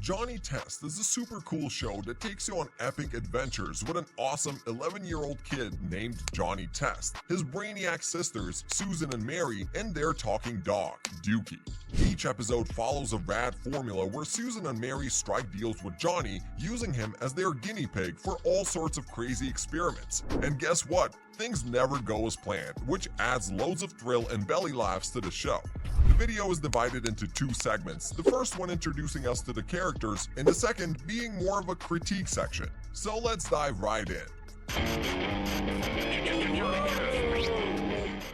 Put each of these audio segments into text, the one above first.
Jonhy Test is a super cool show that takes you on epic adventures with an awesome 11-year-old kid named Jonny Test, his brainiac sisters Susan and Mary, and their talking dog, Dookie. Each episode follows a rad formula where Susan and Mary strike deals with Jonny, using him as their guinea pig for all sorts of crazy experiments. And guess what? Things never go as planned, which adds loads of thrill and belly laughs to the show. The video is divided into two segments, the first one introducing us to the characters, and the second being more of a critique section. So let's dive right in.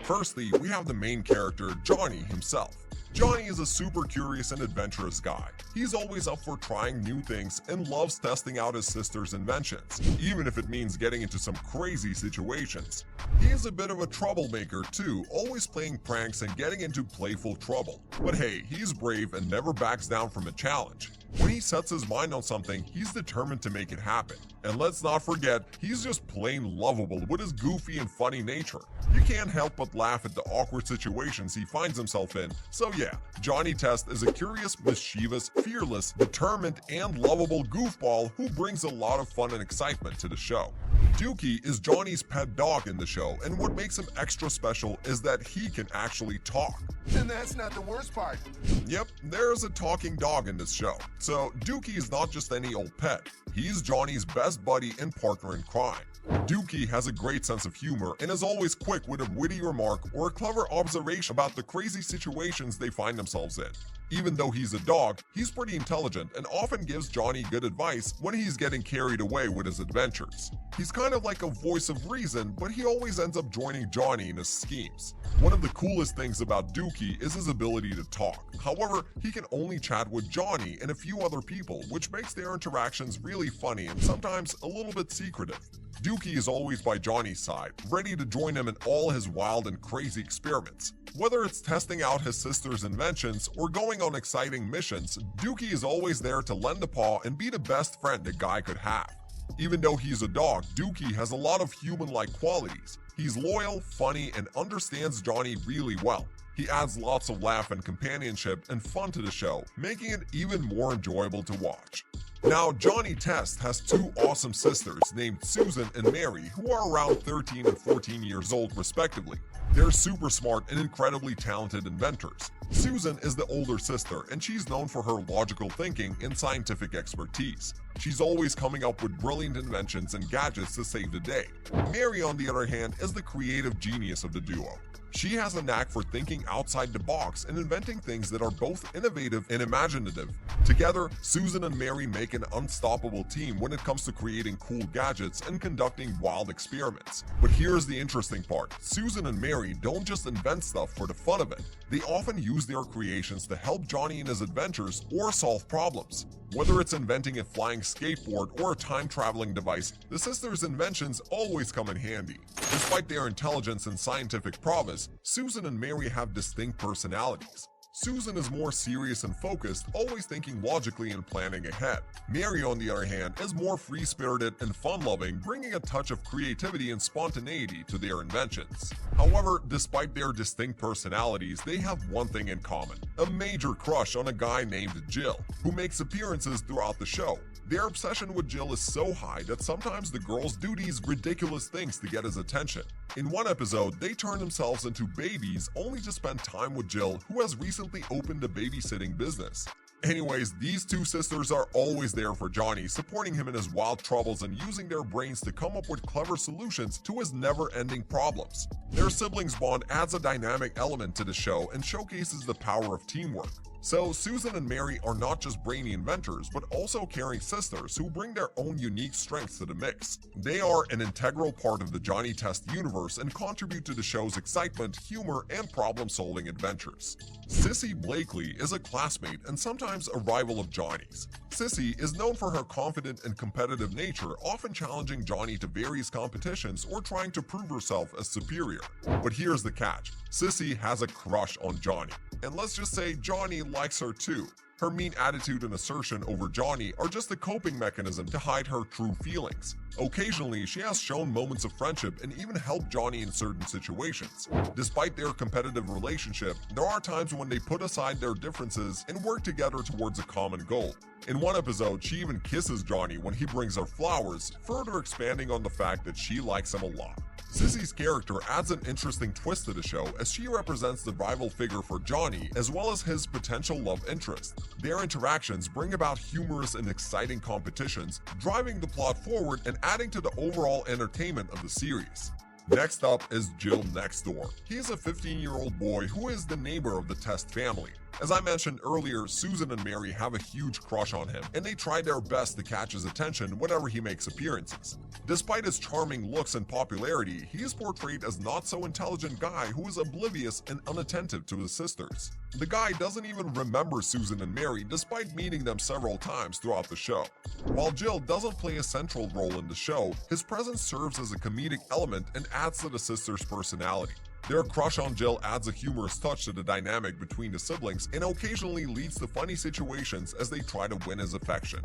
Firstly, we have the main character, Jonny himself. Jonny is a super curious and adventurous guy. He's always up for trying new things and loves testing out his sister's inventions, even if it means getting into some crazy situations. He is a bit of a troublemaker too, always playing pranks and getting into playful trouble. But hey, he's brave and never backs down from a challenge. When he sets his mind on something, he's determined to make it happen. And let's not forget, he's just plain lovable with his goofy and funny nature. You can't help but laugh at the awkward situations he finds himself in. So yeah, Jonny Test is a curious, mischievous, fearless, determined, and lovable goofball who brings a lot of fun and excitement to the show. Dookie is Jonny's pet dog in the show, and what makes him extra special is that he can actually talk. And that's not the worst part. Yep, there's a talking dog in this show. So Dookie is not just any old pet. He's Jonny's best buddy and partner in crime. Dookie has a great sense of humor and is always quick with a witty remark or a clever observation about the crazy situations they find themselves in. Even though he's a dog, he's pretty intelligent and often gives Jonny good advice when he's getting carried away with his adventures. He's kind of like a voice of reason, but he always ends up joining Jonny in his schemes. One of the coolest things about Dookie is his ability to talk. However, he can only chat with Jonny and a few other people, which makes their interactions really funny and sometimes a little bit secretive. Dookie is always by Jonny's side, ready to join him in all his wild and crazy experiments. Whether it's testing out his sister's inventions or going on exciting missions, Dookie is always there to lend a paw and be the best friend a guy could have. Even though he's a dog, Dookie has a lot of human-like qualities. He's loyal, funny, and understands Jonny really well. He adds lots of laugh and companionship and fun to the show, making it even more enjoyable to watch. Now, Jonny Test has two awesome sisters named Susan and Mary who are around 13 and 14 years old respectively. They're super smart and incredibly talented inventors. Susan is the older sister and she's known for her logical thinking and scientific expertise. She's always coming up with brilliant inventions and gadgets to save the day. Mary, on the other hand, is the creative genius of the duo. She has a knack for thinking outside the box and inventing things that are both innovative and imaginative. Together, Susan and Mary make an unstoppable team when it comes to creating cool gadgets and conducting wild experiments. But here's the interesting part. Susan and Mary don't just invent stuff for the fun of it. They often use their creations to help Jonny in his adventures or solve problems. Whether it's inventing a flying skateboard or a time-traveling device, the sisters' inventions always come in handy. Despite their intelligence and scientific prowess, Susan and Mary have distinct personalities. Susan is more serious and focused, always thinking logically and planning ahead. Mary, on the other hand, is more free-spirited and fun-loving, bringing a touch of creativity and spontaneity to their inventions. However, despite their distinct personalities, they have one thing in common: a major crush on a guy named Jill, who makes appearances throughout the show. Their obsession with Jill is so high that sometimes the girls do these ridiculous things to get his attention. In one episode, they turn themselves into babies only to spend time with Jill, who has recently opened a babysitting business. Anyways, these two sisters are always there for Jonny, supporting him in his wild troubles and using their brains to come up with clever solutions to his never-ending problems. Their siblings bond adds a dynamic element to the show and showcases the power of teamwork. So Susan and Mary are not just brainy inventors, but also caring sisters who bring their own unique strengths to the mix. They are an integral part of the Jonny Test universe and contribute to the show's excitement, humor, and problem-solving adventures. Sissy Blakely is a classmate and sometimes a rival of Jonny's. Sissy is known for her confident and competitive nature, often challenging Jonny to various competitions or trying to prove herself as superior. But here's the catch: Sissy has a crush on Jonny. And let's just say Jonny likes her too. Her mean attitude and assertion over Jonny are just a coping mechanism to hide her true feelings. Occasionally, she has shown moments of friendship and even helped Jonny in certain situations. Despite their competitive relationship, there are times when they put aside their differences and work together towards a common goal. In one episode, she even kisses Jonny when he brings her flowers, further expanding on the fact that she likes him a lot. Sissy's character adds an interesting twist to the show as she represents the rival figure for Jonny as well as his potential love interest. Their interactions bring about humorous and exciting competitions, driving the plot forward and adding to the overall entertainment of the series. Next up is Jill Next Door. He is a 15-year-old boy who is the neighbor of the Test family. As I mentioned earlier, Susan and Mary have a huge crush on him, and they try their best to catch his attention whenever he makes appearances. Despite his charming looks and popularity, he is portrayed as not-so-intelligent guy who is oblivious and unattentive to his sisters. The guy doesn't even remember Susan and Mary despite meeting them several times throughout the show. While Jill doesn't play a central role in the show, his presence serves as a comedic element and adds to the sisters' personality. Their crush on Jill adds a humorous touch to the dynamic between the siblings and occasionally leads to funny situations as they try to win his affection.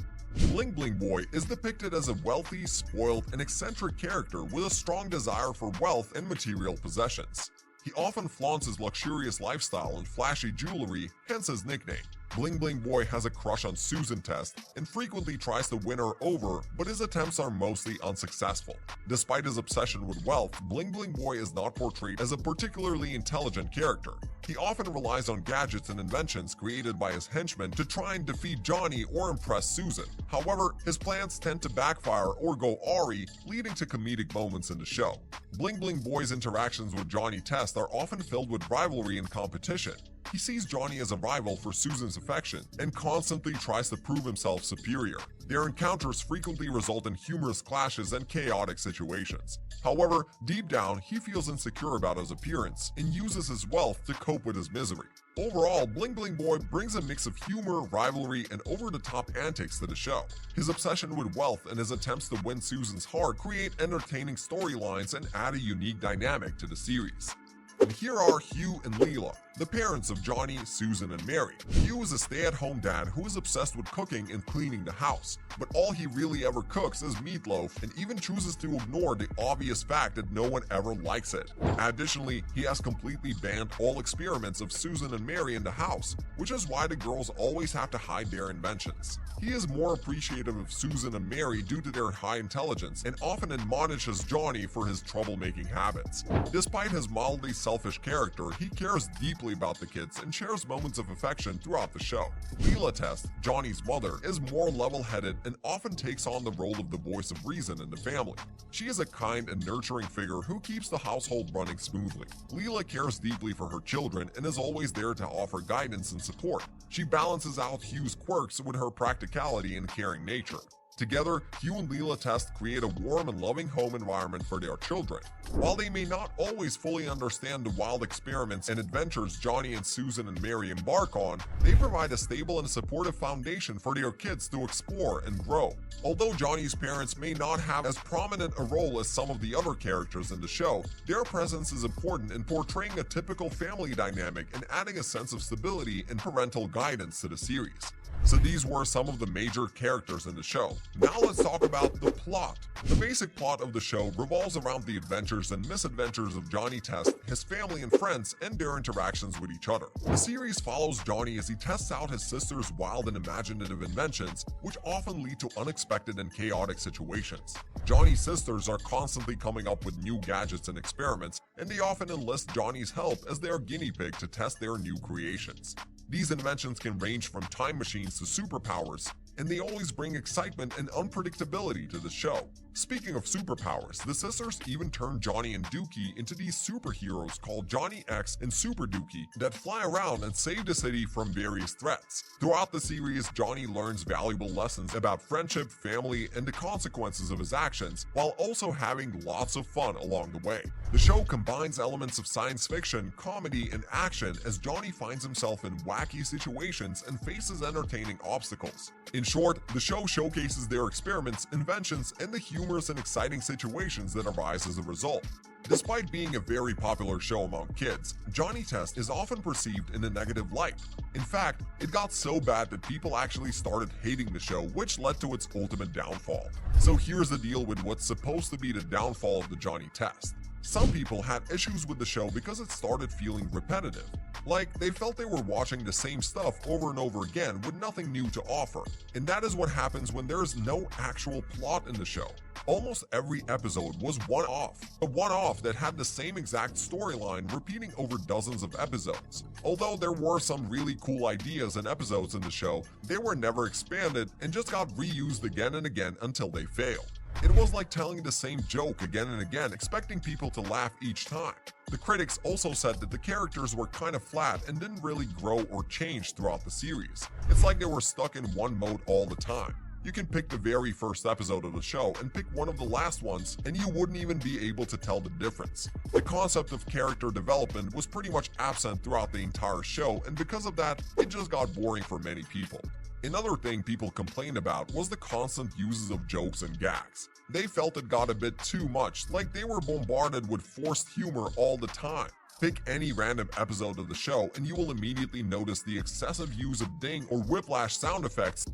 Bling Bling Boy is depicted as a wealthy, spoiled, and eccentric character with a strong desire for wealth and material possessions. He often flaunts his luxurious lifestyle and flashy jewelry, hence his nickname. Bling Bling Boy has a crush on Susan Test and frequently tries to win her over, but his attempts are mostly unsuccessful. Despite his obsession with wealth, Bling Bling Boy is not portrayed as a particularly intelligent character. He often relies on gadgets and inventions created by his henchmen to try and defeat Jonny or impress Susan. However, his plans tend to backfire or go awry, leading to comedic moments in the show. Bling Bling Boy's interactions with Jonhy Test are often filled with rivalry and competition. He sees Jonny as a rival for Susan's affection and constantly tries to prove himself superior. Their encounters frequently result in humorous clashes and chaotic situations. However, deep down, he feels insecure about his appearance and uses his wealth to cope with his misery. Overall, Bling Bling Boy brings a mix of humor, rivalry, and over-the-top antics to the show. His obsession with wealth and his attempts to win Susan's heart create entertaining storylines and add a unique dynamic to the series. And here are Hugh and Leela, the parents of Jonny, Susan, and Mary. Hugh is a stay-at-home dad who is obsessed with cooking and cleaning the house, but all he really ever cooks is meatloaf and even chooses to ignore the obvious fact that no one ever likes it. Additionally, he has completely banned all experiments of Susan and Mary in the house, which is why the girls always have to hide their inventions. He is more appreciative of Susan and Mary due to their high intelligence and often admonishes Jonny for his troublemaking habits. Despite his mildly selfish character, he cares deeply about the kids and shares moments of affection throughout the show. Leela Test, Jonny's mother, is more level-headed and often takes on the role of the voice of reason in the family. She is a kind and nurturing figure who keeps the household running smoothly. Leela cares deeply for her children and is always there to offer guidance and support. She balances out Hugh's quirks with her practicality and caring nature. Together, Hugh and Leela Test create a warm and loving home environment for their children. While they may not always fully understand the wild experiments and adventures Jonny and Susan and Mary embark on, they provide a stable and supportive foundation for their kids to explore and grow. Although Jonny's parents may not have as prominent a role as some of the other characters in the show, their presence is important in portraying a typical family dynamic and adding a sense of stability and parental guidance to the series. So these were some of the major characters in the show. Now let's talk about the plot. The basic plot of the show revolves around the adventures and misadventures of Jonny Test, his family and friends, and their interactions with each other. The series follows Jonny as he tests out his sister's wild and imaginative inventions, which often lead to unexpected and chaotic situations. Jonny's sisters are constantly coming up with new gadgets and experiments, and they often enlist Jonny's help as their guinea pig to test their new creations. These inventions can range from time machines to superpowers, and they always bring excitement and unpredictability to the show. Speaking of superpowers, the sisters even turn Jonny and Dookie into these superheroes called Jonny X and Super Dookie that fly around and save the city from various threats. Throughout the series, Jonny learns valuable lessons about friendship, family, and the consequences of his actions, while also having lots of fun along the way. The show combines elements of science fiction, comedy, and action as Jonny finds himself in wacky situations and faces entertaining obstacles. In short, the show showcases their experiments, inventions, and the humor humorous and exciting situations that arise as a result. Despite being a very popular show among kids, Jonny Test is often perceived in a negative light. In fact, it got so bad that people actually started hating the show, which led to its ultimate downfall. So here's the deal with what's supposed to be the downfall of the Jonny Test. Some people had issues with the show because it started feeling repetitive. Like, they felt they were watching the same stuff over and over again with nothing new to offer. And that is what happens when there is no actual plot in the show. Almost every episode was one-off, a one-off that had the same exact storyline repeating over dozens of episodes. Although there were some really cool ideas and episodes in the show, they were never expanded and just got reused again and again until they failed. It was like telling the same joke again and again, expecting people to laugh each time. The critics also said that the characters were kind of flat and didn't really grow or change throughout the series. It's like they were stuck in one mode all the time. You can pick the very first episode of the show and pick one of the last ones, and you wouldn't even be able to tell the difference. The concept of character development was pretty much absent throughout the entire show, and because of that, it just got boring for many people. Another thing people complained about was the constant uses of jokes and gags. They felt it got a bit too much, like they were bombarded with forced humor all the time. Pick any random episode of the show and you will immediately notice the excessive use of ding or whiplash sound effects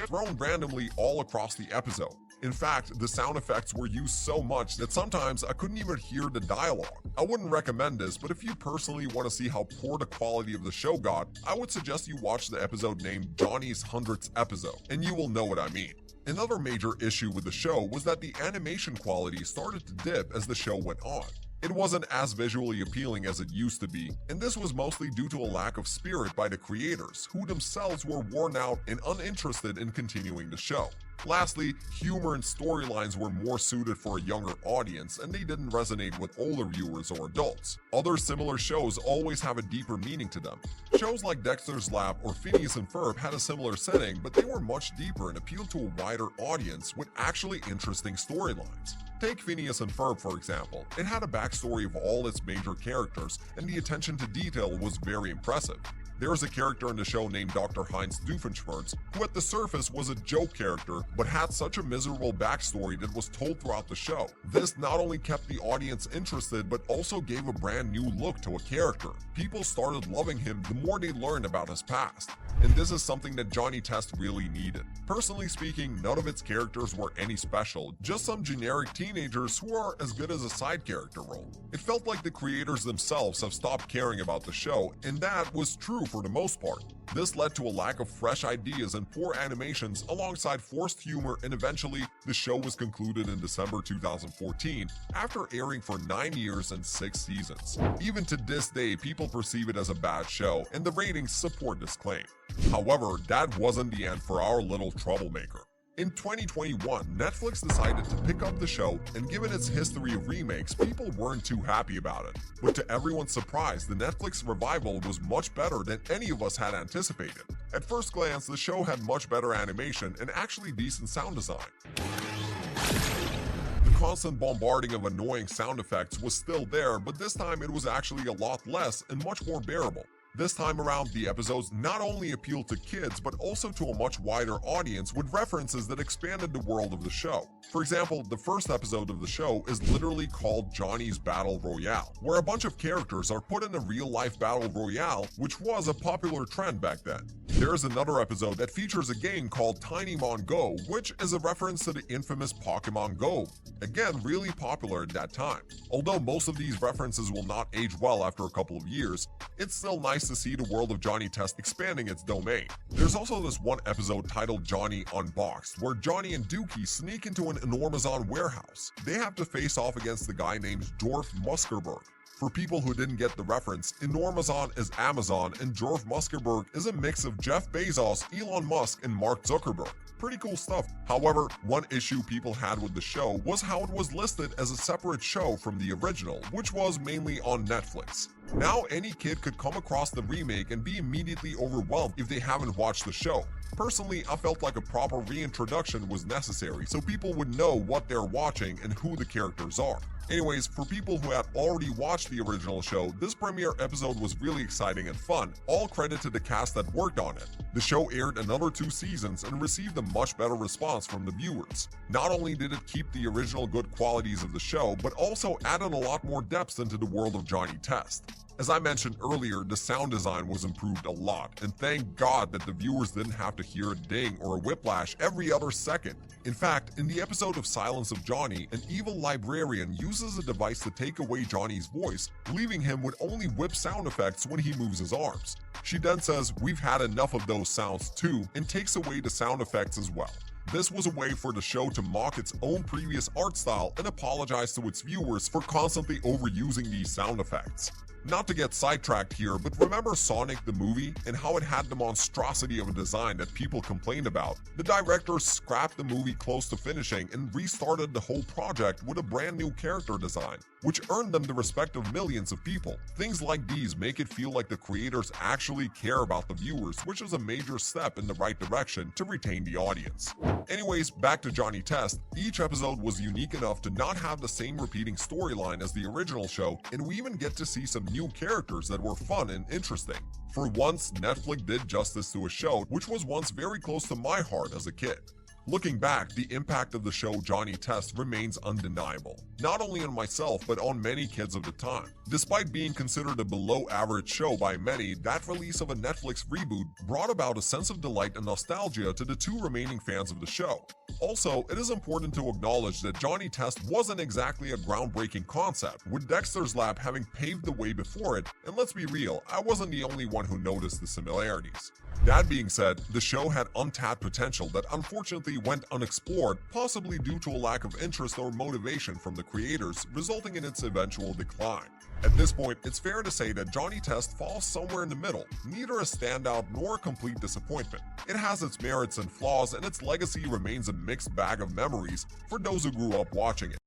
thrown randomly all across the episode. In fact, the sound effects were used so much that sometimes I couldn't even hear the dialogue. I wouldn't recommend this, but if you personally want to see how poor the quality of the show got, I would suggest you watch the episode named Johnny's 100th episode, and you will know what I mean. Another major issue with the show was that the animation quality started to dip as the show went on. It wasn't as visually appealing as it used to be, and this was mostly due to a lack of spirit by the creators, who themselves were worn out and uninterested in continuing the show. Lastly, humor and storylines were more suited for a younger audience, and they didn't resonate with older viewers or adults. Other similar shows always have a deeper meaning to them. Shows like Dexter's Lab or Phineas and Ferb had a similar setting, but they were much deeper and appealed to a wider audience with actually interesting storylines. Take Phineas and Ferb for example. It had a backstory of all its major characters, and the attention to detail was very impressive. There is a character in the show named Dr. Heinz Doofenshmirtz, who at the surface was a joke character, but had such a miserable backstory that was told throughout the show. This not only kept the audience interested, but also gave a brand new look to a character. People started loving him the more they learned about his past. And this is something that Jonny Test really needed. Personally speaking, none of its characters were any special, just some generic teenagers who are as good as a side character role. It felt like the creators themselves have stopped caring about the show, and that was true for the most part. This led to a lack of fresh ideas and poor animations alongside forced humor, and eventually the show was concluded in December 2014 after airing for 9 years and 6 seasons. Even to this day, people perceive it as a bad show, and the ratings support this claim. However, that wasn't the end for our little troublemaker. In 2021, Netflix decided to pick up the show, and given its history of remakes, people weren't too happy about it. But to everyone's surprise, the Netflix revival was much better than any of us had anticipated. At first glance, the show had much better animation and actually decent sound design. The constant bombarding of annoying sound effects was still there, but this time it was actually a lot less and much more bearable. This time around, the episodes not only appealed to kids, but also to a much wider audience with references that expanded the world of the show. For example, the first episode of the show is literally called Johnny's Battle Royale, where a bunch of characters are put in a real-life battle royale, which was a popular trend back then. There is another episode that features a game called Tinymon Go, which is a reference to the infamous Pokemon Go, again really popular at that time. Although most of these references will not age well after a couple of years, it's still nice to see the world of Jonny Test expanding its domain. There's also this one episode titled Jonny Unboxed, where Jonny and Dookie sneak into an Enormazon warehouse. They have to face off against the guy named Jorf Muskerberg. For people who didn't get the reference, Enormazon is Amazon and Jorf Muskerberg is a mix of Jeff Bezos, Elon Musk, and Mark Zuckerberg. Pretty cool stuff. However, one issue people had with the show was how it was listed as a separate show from the original, which was mainly on Netflix. Now any kid could come across the remake and be immediately overwhelmed if they haven't watched the show. Personally, I felt like a proper reintroduction was necessary so people would know what they're watching and who the characters are. Anyways, for people who had already watched the original show, this premiere episode was really exciting and fun. All credit to the cast that worked on it. The show aired another 2 seasons and received a much better response from the viewers. Not only did it keep the original good qualities of the show, but also added a lot more depth into the world of Jonny Test. As I mentioned earlier, the sound design was improved a lot, and thank God that the viewers didn't have to hear a ding or a whiplash every other second. In fact, in the episode of Silence of Jonny, an evil librarian uses a device to take away Jonny's voice, leaving him with only whip sound effects when he moves his arms. She then says, "We've had enough of those sounds too," and takes away the sound effects as well. This was a way for the show to mock its own previous art style and apologize to its viewers for constantly overusing these sound effects. Not to get sidetracked here, but remember Sonic the movie and how it had the monstrosity of a design that people complained about? The directors scrapped the movie close to finishing and restarted the whole project with a brand new character design, which earned them the respect of millions of people. Things like these make it feel like the creators actually care about the viewers, which is a major step in the right direction to retain the audience. Anyways, back to Jonny Test. Each episode was unique enough to not have the same repeating storyline as the original show, and we even get to see some new characters that were fun and interesting. For once, Netflix did justice to a show which was once very close to my heart as a kid. Looking back, the impact of the show Jonny Test remains undeniable, not only on myself but on many kids of the time. Despite being considered a below-average show by many, that release of a Netflix reboot brought about a sense of delight and nostalgia to the 2 remaining fans of the show. Also, it is important to acknowledge that Jonny Test wasn't exactly a groundbreaking concept, with Dexter's Lab having paved the way before it, and let's be real, I wasn't the only one who noticed the similarities. That being said, the show had untapped potential that unfortunately went unexplored, possibly due to a lack of interest or motivation from the creators, resulting in its eventual decline. At this point, it's fair to say that Jonny Test falls somewhere in the middle, neither a standout nor a complete disappointment. It has its merits and flaws, and its legacy remains a mixed bag of memories for those who grew up watching it.